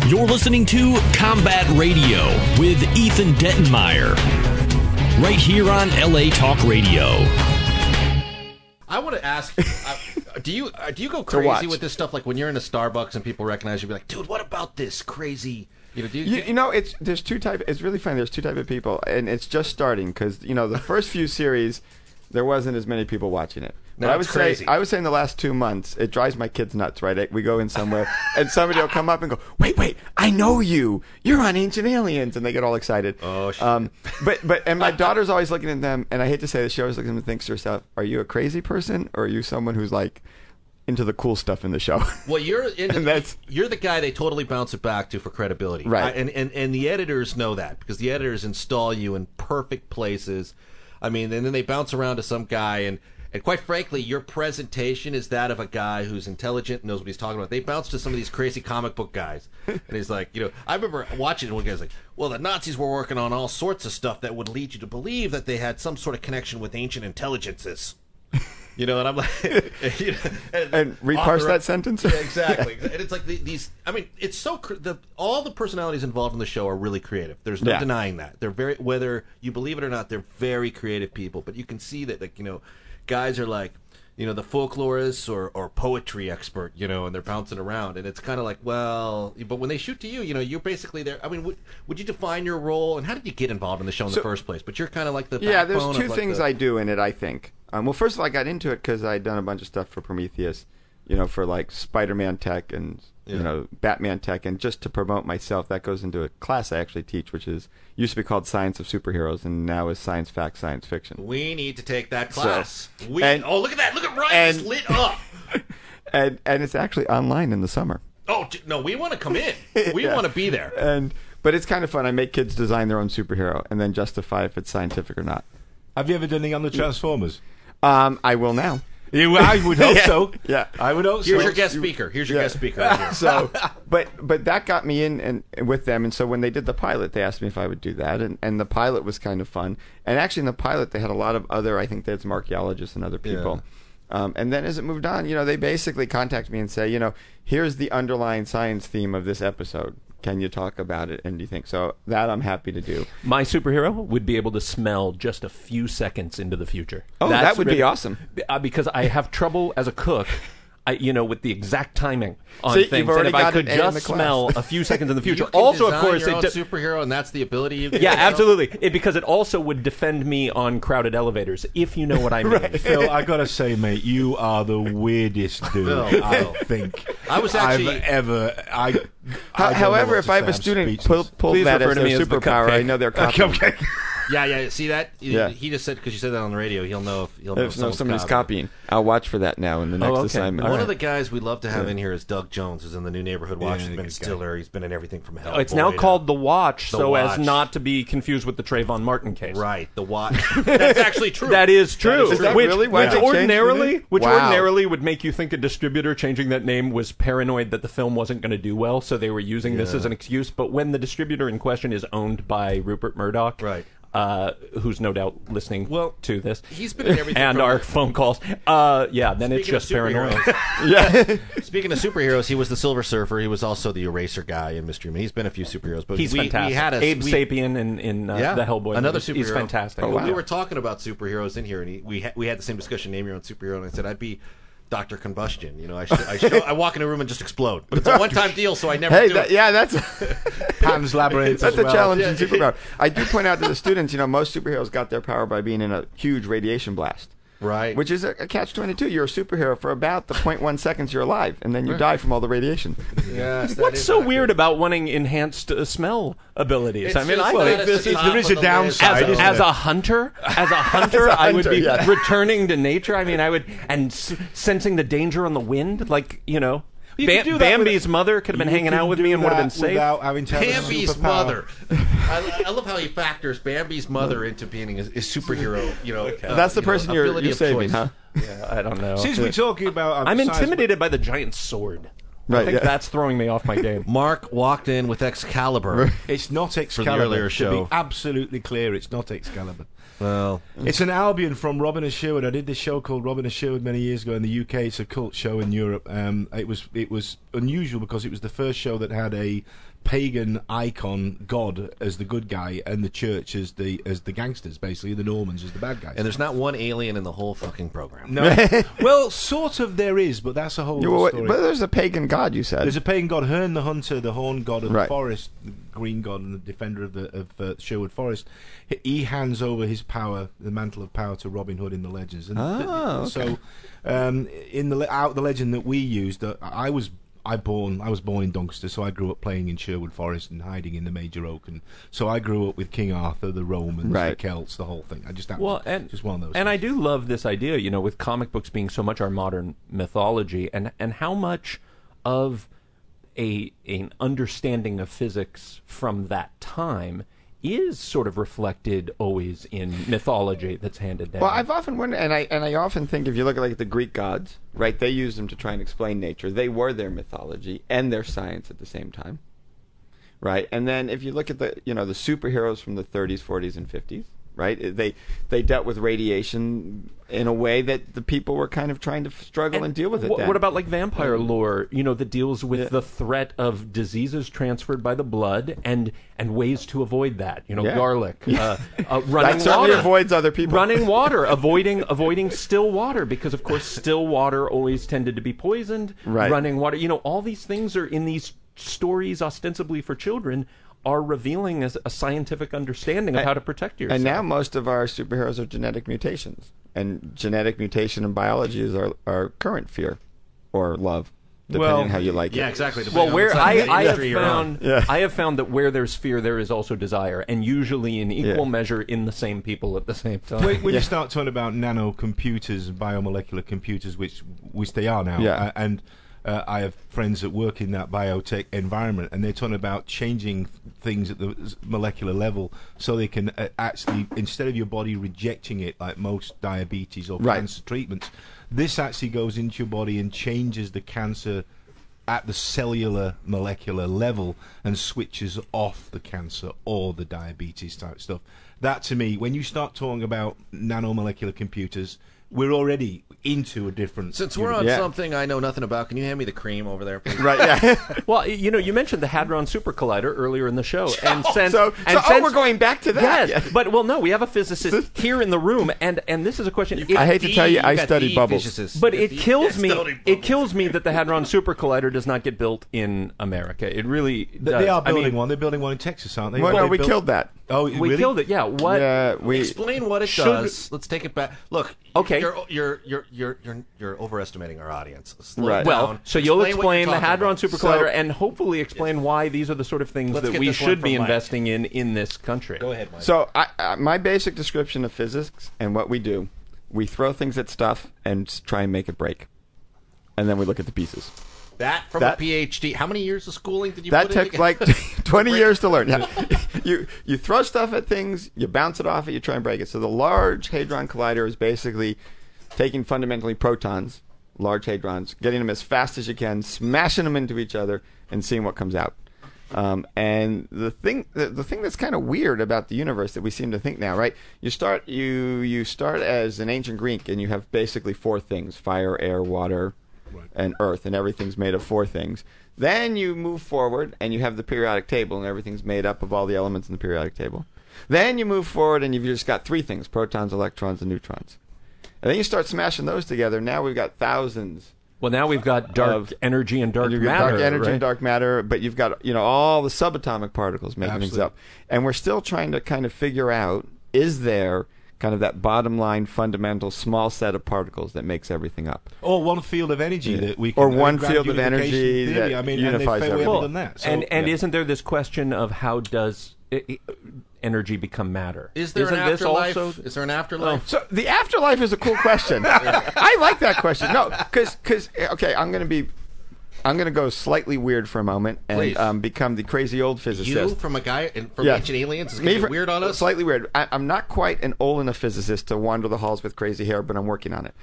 You're listening to Combat Radio with Ethan Dettenmeyer, right here on LA Talk Radio. I want to ask, do you go crazy with this stuff? Like when you're in a Starbucks and people recognize you, be like, dude, what about this crazy? There's two types. It's really funny. There's two types of people, and it's just starting because the first few series, there wasn't as many people watching it. No, I would say in the last 2 months, it drives my kids nuts, right? We go in somewhere, and somebody will come up and go, wait, I know you. You're on Ancient Aliens. And they get all excited. Oh, shit. But my daughter's always looking at them, and I hate to say this, she always looks at them and thinks to herself, are you a crazy person, or are you someone who's, like, into the cool stuff in the show? Well, you're the guy they totally bounce it back to for credibility. Right. And the editors know that, because the editors install you in perfect places. I mean, and then they bounce around to some guy, and quite frankly, your presentation is that of a guy who's intelligent and knows what he's talking about. They bounce to some of these crazy comic book guys. And he's like, I remember watching one guy's like, well, the Nazis were working on all sorts of stuff that would lead you to believe that they had some sort of connection with ancient intelligences. And I'm like... and reparse that sentence? Yeah, exactly. And it's like these... I mean, it's so... all the personalities involved in the show are really creative. There's no denying that. They're very... Whether you believe it or not, they're very creative people. But you can see that, like, guys are like, the folklorists or poetry expert, and they're bouncing around, and it's kind of like, well, but when they shoot to you, you're basically there. I mean, would you define your role, and how did you get involved in the show in the first place? But you're kind of like the backbone. There's two things I do in it, I think. Well, first of all, I got into it because I'd done a bunch of stuff for Prometheus, for like Spider-Man tech and Batman tech, and just to promote myself, that goes into a class I actually teach, which used to be called Science of Superheroes, and now is Science Fact, Science Fiction. We need to take that class. Look at that! Look at Ryan, it's lit up. and it's actually online in the summer. Oh no, we want to come in. We want to be there. But it's kind of fun. I make kids design their own superhero and then justify if it's scientific or not. Have you ever done anything on the Transformers? I will now. I would hope so. Yeah, I would hope so. Here's your guest speaker. Right here. So, but that got me in and with them, and so when they did the pilot, they asked me if I would do that, and the pilot was kind of fun. And actually, in the pilot, they had a lot of other. I think they had some archaeologists and other people. Yeah. And then as it moved on, they basically contact me and say, here's the underlying science theme of this episode. Can you talk about it? And do you think so? That I'm happy to do. My superhero would be able to smell just a few seconds into the future. Oh, that would be awesome. Because I have trouble as a cook, with the exact timing on things. And if I could just smell a few seconds in the future. You can also, design of course, your own superhero, and that's the ability you get. Yeah, absolutely. Because it also would defend me on crowded elevators, if you know what I mean. Right. Phil, I gotta say, mate, you are the weirdest dude I think I've ever. However, if I have a student pull that as their superpower, I know they're copying. Okay. Yeah. See that? He just said, because you said that on the radio, he'll know if somebody's copying. I'll watch for that now in the next assignment. One of the guys we'd love to have in here is Doug Jones, who's in the new Neighborhood Watch. He's been Stiller. He's been in everything from Hell. It's now called The Watch, as not to be confused with the Trayvon Martin case. Right, The Watch. That's actually true. That is true. Is that really? Which ordinarily would make you think a distributor changing that name was paranoid that the film wasn't going to do well, so they were using this as an excuse. But when the distributor in question is owned by Rupert Murdoch, right. Who's no doubt listening to this. He's been in everything. And our phone calls. Then it's just paranoia. Speaking of superheroes, he was the Silver Surfer. He was also the Eraser guy in Mystery Man. He's been a few superheroes. But he's fantastic. Abe Sapien in the Hellboy. Another superhero. He's fantastic. Oh, wow. We were talking about superheroes in here, and we had the same discussion, name your own superhero, and I said, I'd be Dr. Combustion. I walk in a room and just explode. But it's a one-time deal, so I never do it. Yeah, that's Pan's Labyrinth. That's a challenging superpower. I do point out to the students, most superheroes got their power by being in a huge radiation blast. Right. Which is a catch-22. You're a superhero for about the 0.1 seconds you're alive, and then you die from all the radiation. Yes, what's so weird about wanting enhanced smell abilities? There is a downside. As a hunter, I would be returning to nature. I would, sensing the danger on the wind, Bambi's mother could have been hanging out with me and would have been safe. Bambi's mother. I love how he factors Bambi's mother into being a superhero. That's the person you're saving, huh? Yeah, I don't know. Since we're talking about, I'm intimidated by the giant sword. Right, I think that's throwing me off my game. Mark walked in with Excalibur. It's not Excalibur. For the earlier show. To be absolutely clear, it's not Excalibur. Well, it's an Albion from Robin and Sherwood. I did this show called Robin and Sherwood many years ago in the UK. It's a cult show in Europe. It was unusual because it was the first show that had a pagan icon god as the good guy and the church as the gangsters, basically the Normans as the bad guys. And there's not one alien in the whole fucking program. No. Well, sort of there is, but that's a whole story. But there's a pagan god, you said. There's a pagan god, Herne the Hunter, the horn god of Right. the forest, the green god and the defender of Sherwood Forest. He hands over his power, the mantle of power, to Robin Hood in the legends. And okay. So, in the legend that we used, I was born in Doncaster, so I grew up playing in Sherwood Forest and hiding in the Major Oak, and so I grew up with King Arthur, the Romans, the Celts, the whole thing. Just one of those. And I do love this idea, with comic books being so much our modern mythology, and how much of an understanding of physics from that time is sort of reflected always in mythology that's handed down. Well, I've often wondered, and I often think if you look at like the Greek gods, right? They used them to try and explain nature. They were their mythology and their science at the same time, right? And then if you look at the superheroes from the 30s, 40s, and 50s, right? They dealt with radiation in a way that the people were kind of trying to struggle and deal with it. What about like vampire lore? That deals with the threat of diseases transferred by the blood and ways to avoid that. Garlic, running that certainly water, avoids other people. Running water, avoiding still water, because of course still water always tended to be poisoned. Right. Running water. All these things are in these stories ostensibly for children, are revealing as a scientific understanding of how to protect yourself. And now most of our superheroes are genetic mutations. And genetic mutation in biology is our current fear or love, depending on how you like it. Yeah, exactly. Well, where I have found that where there's fear, there is also desire, and usually in equal measure in the same people at the same time. When you start talking about nanocomputers, biomolecular computers, which they are now, and I have friends that work in that biotech environment, and they're talking about changing things at the molecular level so they can actually, instead of your body rejecting it like most diabetes or cancer treatments, this actually goes into your body and changes the cancer at the cellular molecular level and switches off the cancer or the diabetes type stuff. That, to me, when you start talking about nanomolecular computers, we're already into a different... Since we're on something I know nothing about, can you hand me the cream over there, please? Right, yeah. Well, you mentioned the Hadron Super Collider earlier in the show. And we're going back to that. Yes, but, no, we have a physicist here in the room, and this is a question... I hate to tell you, I study bubbles. But it kills me that the Hadron Super Collider does not get built in America. It really does. They are building one. They're building one in Texas, aren't they? Well, no, we killed that. Oh, we really? killed it, yeah. What? Yeah, Explain what it does. Let's take it back. Look, okay. You're overestimating our audience. Right. Well, so you'll explain the Hadron Super Collider and hopefully explain why these are the sort of things that we should be investing in this country. Go ahead, Mike. So my basic description of physics and what we do, we throw things at stuff and try and make it break. And then we look at the pieces. That from a PhD. How many years of schooling did you put in? That took like 20 years to learn. Yeah. You throw stuff at things, you bounce it off it, you try and break it. So the Large Hadron Collider is basically taking fundamentally protons, large hadrons, getting them as fast as you can, smashing them into each other, and seeing what comes out. And the thing that's kind of weird about the universe that we seem to think now, right? You start as an ancient Greek, and you have basically four things: fire, air, water, and earth, and everything's made of four things. Then you move forward, and you have the periodic table, and everything's made up of all the elements in the periodic table. Then you move forward, and you've just got three things: protons, electrons, and neutrons. And then you start smashing those together. Now we've got thousands. Well, now we've got dark energy and dark matter. Dark energy and dark matter, but you've got all the subatomic particles making things up. And we're still trying to kind of figure out, is there kind of that bottom line fundamental small set of particles that makes everything up? Or one field of energy that we can... Or one field of energy that unifies everything. Than that. So, and isn't there this question of how does energy become matter? Is there an afterlife? Is there an afterlife? So the afterlife is a cool question. I like that question. No, because okay, I'm going to go slightly weird for a moment and become the crazy old physicist. You from a guy from Ancient Aliens is going to get weird on us? Slightly weird. I'm not quite an old enough physicist to wander the halls with crazy hair, but I'm working on it.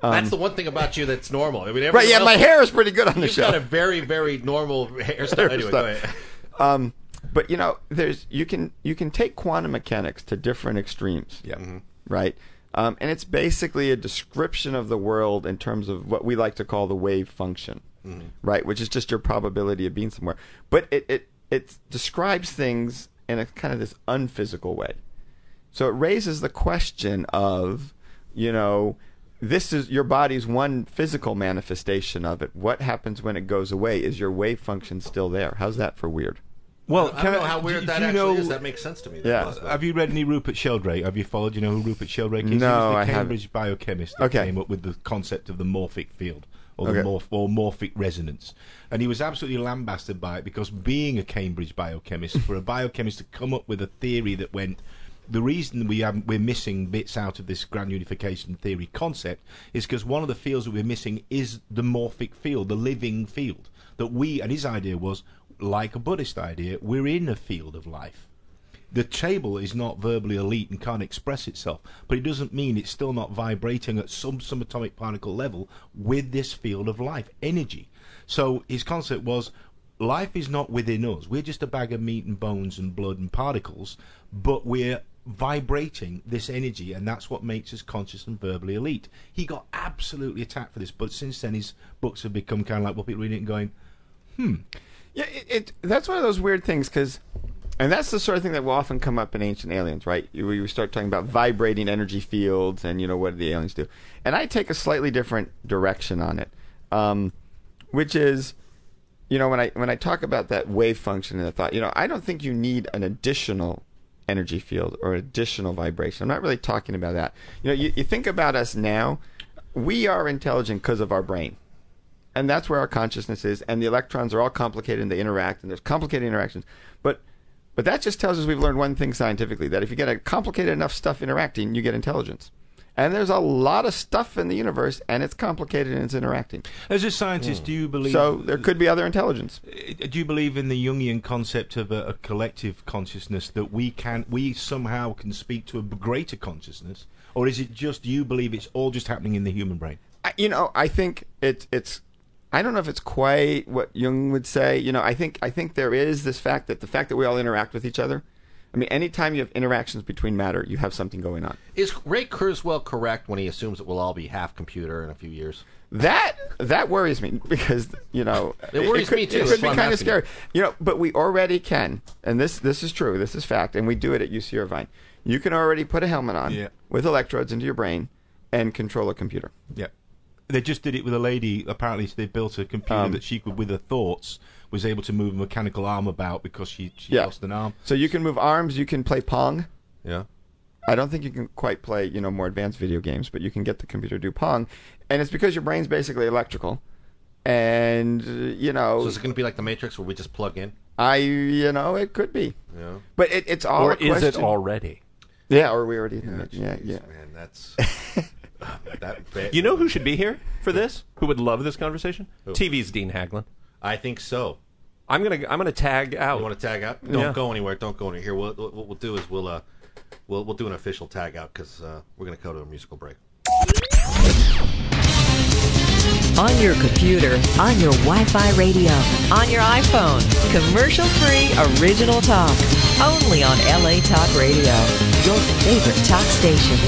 That's the one thing about you that's normal. I mean, right? Yeah, my hair is pretty good on the show. You've got a very, very normal hairstyle. Anyway, go ahead. But you can take quantum mechanics to different extremes. Yeah. Mm-hmm. Right. And it's basically a description of the world in terms of what we like to call the wave function, right? Which is just your probability of being somewhere. But it describes things in a kind of this unphysical way. So it raises the question of, this is your body's one physical manifestation of it. What happens when it goes away? Is your wave function still there? How's that for weird? Well, I don't know how weird that actually is. That makes sense to me. Yeah. Have you read any Rupert Sheldrake? Have you followed? You know who Rupert Sheldrake is? No, He was I the haven't. Cambridge biochemist that came up with the concept of the morphic field, or the morphic resonance. And he was absolutely lambasted by it because, being a Cambridge biochemist, for a biochemist to come up with a theory that went, the reason we're missing bits out of this grand unification theory concept is because one of the fields that we're missing is the morphic field, the living field. And his idea was, like a Buddhist idea, we're in a field of life. The table is not verbally elite and can't express itself, but it doesn't mean it's still not vibrating at some subatomic particle level with this field of life, energy. So his concept was, life is not within us. We're just a bag of meat and bones and blood and particles, but we're vibrating this energy, and that's what makes us conscious and verbally elite. He got absolutely attacked for this, but since then his books have become kind of like, well, people reading it and going, Yeah, that's one of those weird things, and that's the sort of thing that will often come up in Ancient Aliens, right? We start talking about vibrating energy fields and, what do the aliens do? And I take a slightly different direction on it, which is, when I talk about that wave function and the thought, I don't think you need an additional energy field or additional vibration. I'm not really talking about that. You think about us now, we are intelligent because of our brain. And that's where our consciousness is, and the electrons are all complicated and they interact, and there's complicated interactions. But that just tells us we've learned one thing scientifically, that if you get a complicated enough stuff interacting, you get intelligence. And there's a lot of stuff in the universe, and it's complicated and it's interacting. As a scientist, do you believe... So there could be other intelligence. Do you believe in the Jungian concept of a collective consciousness, that we somehow can speak to a greater consciousness? Or is it just you believe it's all just happening in the human brain? I think it's... I don't know if it's quite what Jung would say. I think there is this fact that we all interact with each other. I mean, anytime you have interactions between matter, you have something going on. Is Ray Kurzweil correct when he assumes it will all be half computer in a few years? That worries me, because it worries me too. It could be kind of scary. But we already can, and this is true. This is fact, and we do it at UC Irvine. You can already put a helmet on with electrodes into your brain and control a computer. Yeah. They just did it with a lady. Apparently, they built a computer that she could, with her thoughts, was able to move a mechanical arm about because she lost an arm. So you can move arms. You can play Pong. Yeah. I don't think you can quite play, more advanced video games, but you can get the computer to do Pong, and it's because your brain's basically electrical, and So is it going to be like the Matrix, where we just plug in? It could be. Yeah. But it's all. Or a question. is it already? Yeah, or we already. Yeah. Man, that's. You know who should be here for this? Who would love this conversation? Who? TV's Dean Haglund. I think so. I'm gonna tag out. You want to tag out? Don't go anywhere. Don't go anywhere. Here, what we'll do is we'll do an official tag out, because we're gonna go to a musical break. On your computer, on your Wi-Fi radio, on your iPhone. Commercial-free original talk. Only on LA Talk Radio. Your favorite talk station.